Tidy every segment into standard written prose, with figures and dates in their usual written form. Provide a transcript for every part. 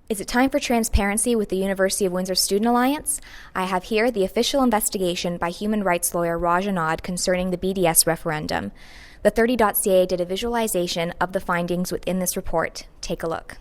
Is it time for transparency with the University of Windsor Student Alliance? I have here the official investigation by human rights lawyer Raj Anad concerning the BDS referendum. The 30.ca did a visualization of the findings within this report. Take a look.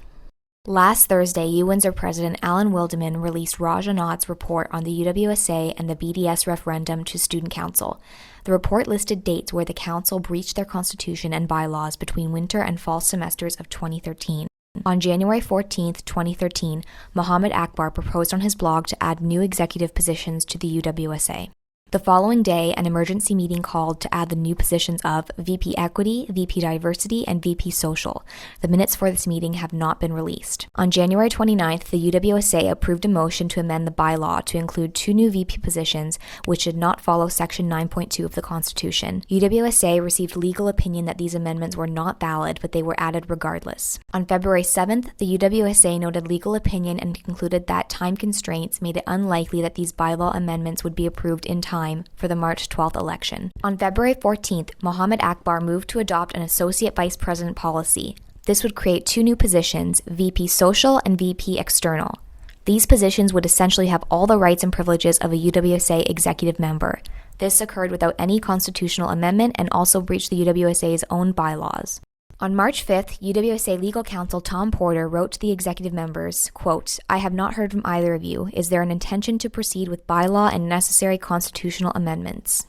Last Thursday, UWindsor President Alan Wildeman released Raj Anad's report on the UWSA and the BDS referendum to Student Council. The report listed dates where the Council breached their constitution and bylaws between winter and fall semesters of 2013. On January 14, 2013, Mohammed Akbar proposed on his blog to add new executive positions to the UWSA. The following day, an emergency meeting called to add the new positions of VP Equity, VP Diversity, and VP Social. The minutes for this meeting have not been released. On January 29th, the UWSA approved a motion to amend the bylaw to include two new VP positions, which did not follow Section 9.2 of the Constitution. UWSA received legal opinion that these amendments were not valid, but they were added regardless. On February 7th, the UWSA noted legal opinion and concluded that time constraints made it unlikely that these bylaw amendments would be approved in time for the March 12th election. On February 14th, Mohammed Akbar moved to adopt an associate vice president policy. This would create two new positions, VP Social and VP External. These positions would essentially have all the rights and privileges of a UWSA executive member. This occurred without any constitutional amendment and also breached the UWSA's own bylaws. On March 5th, UWSA legal counsel Tom Porter wrote to the executive members, quote, "I have not heard from either of you. Is there an intention to proceed with bylaw and necessary constitutional amendments?"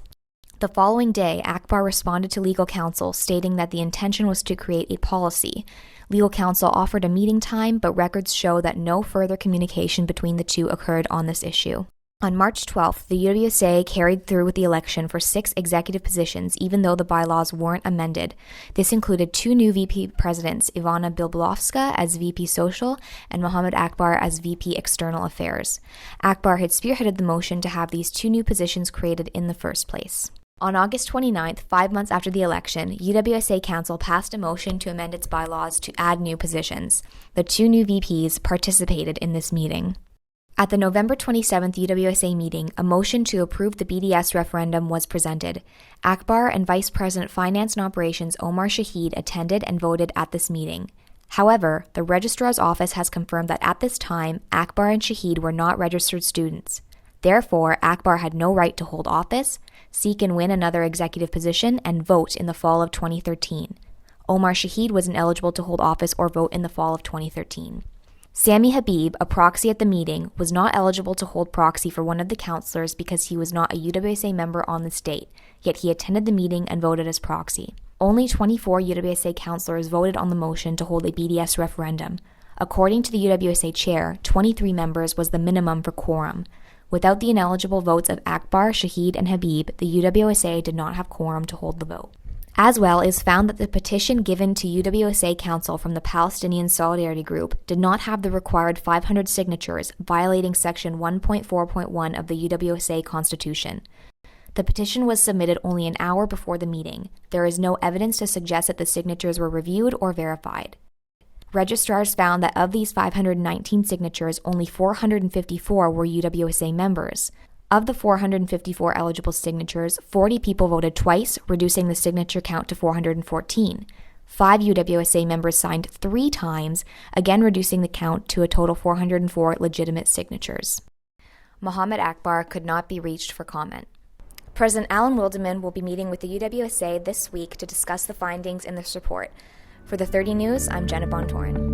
The following day, Akbar responded to legal counsel stating that the intention was to create a policy. Legal counsel offered a meeting time, but records show that no further communication between the two occurred on this issue. On March 12th, the UWSA carried through with the election for 6 executive positions, even though the bylaws weren't amended. This included 2 new VP presidents, Ivana Bilblovska as VP Social and Mohammed Akbar as VP External Affairs. Akbar had spearheaded the motion to have these 2 new positions created in the first place. On August 29th, 5 months after the election, UWSA Council passed a motion to amend its bylaws to add new positions. The 2 new VPs participated in this meeting. At the November 27th UWSA meeting, a motion to approve the BDS referendum was presented. Akbar and Vice President Finance and Operations Omar Shahid attended and voted at this meeting. However, the Registrar's Office has confirmed that at this time, Akbar and Shahid were not registered students. Therefore, Akbar had no right to hold office, seek and win another executive position, and vote in the fall of 2013. Omar Shahid was ineligible to hold office or vote in the fall of 2013. Sami Habib, a proxy at the meeting, was not eligible to hold proxy for one of the councillors because he was not a UWSA member on this date, yet he attended the meeting and voted as proxy. Only 24 UWSA councillors voted on the motion to hold a BDS referendum. According to the UWSA chair, 23 members was the minimum for quorum. Without the ineligible votes of Akbar, Shahid, and Habib, the UWSA did not have quorum to hold the vote. As well, it is found that the petition given to UWSA Council from the Palestinian Solidarity Group did not have the required 500 signatures, violating Section 1.4.1 of the UWSA Constitution. The petition was submitted only an hour before the meeting. There is no evidence to suggest that the signatures were reviewed or verified. Registrars found that of these 519 signatures, only 454 were UWSA members. Of the 454 eligible signatures, 40 people voted twice, reducing the signature count to 414. 5 UWSA members signed 3 times, again reducing the count to a total 404 legitimate signatures. Mohammed Akbar could not be reached for comment. President Alan Wildeman will be meeting with the UWSA this week to discuss the findings in this report. For the 30 News, I'm Jenna Bontorin.